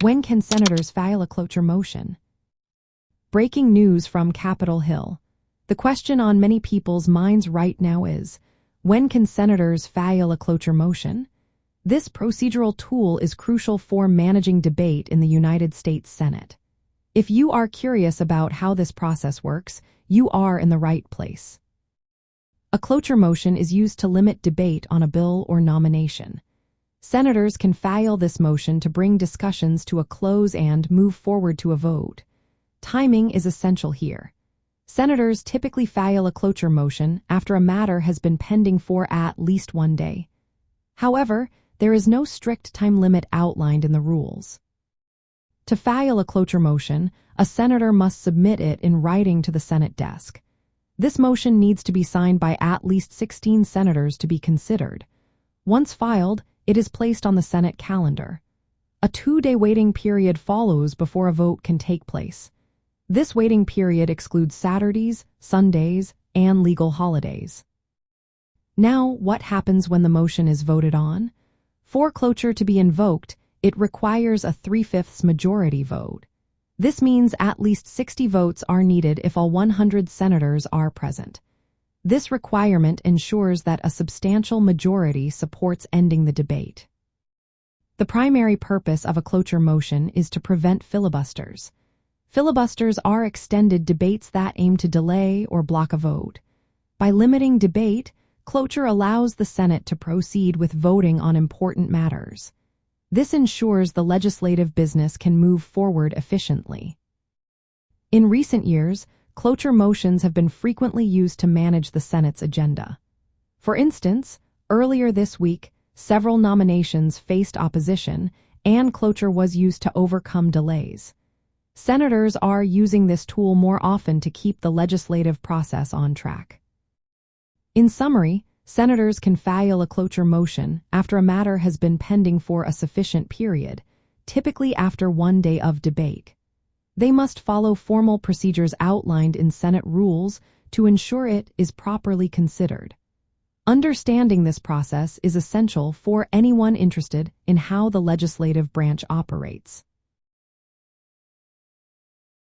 When can senators file a cloture motion? Breaking news from Capitol Hill. The question on many people's minds right now is, when can senators file a cloture motion? This procedural tool is crucial for managing debate in the United States Senate. If you are curious about how this process works, you are in the right place. A cloture motion is used to limit debate on a bill or nomination. Senators can file this motion to bring discussions to a close and move forward to a vote. Timing is essential here. Senators typically file a cloture motion after a matter has been pending for at least 1 day. However, there is no strict time limit outlined in the rules. To file a cloture motion, a senator must submit it in writing to the Senate desk. This motion needs to be signed by at least 16 senators to be considered. Once filed, it is placed on the Senate calendar. A 2-day waiting period follows before a vote can take place. This waiting period excludes Saturdays, Sundays, and legal holidays. Now, what happens when the motion is voted on? For cloture to be invoked, it requires a 3/5 majority vote. This means at least 60 votes are needed if all 100 senators are present. This requirement ensures that a substantial majority supports ending the debate. The primary purpose of a cloture motion is to prevent filibusters. Filibusters are extended debates that aim to delay or block a vote. By limiting debate, cloture allows the Senate to proceed with voting on important matters. This ensures the legislative business can move forward efficiently. In recent years, cloture motions have been frequently used to manage the Senate's agenda. For instance, earlier this week, several nominations faced opposition, and cloture was used to overcome delays. Senators are using this tool more often to keep the legislative process on track. In summary, senators can file a cloture motion after a matter has been pending for a sufficient period, typically after 1 day of debate. They must follow formal procedures outlined in Senate rules to ensure it is properly considered. Understanding this process is essential for anyone interested in how the legislative branch operates.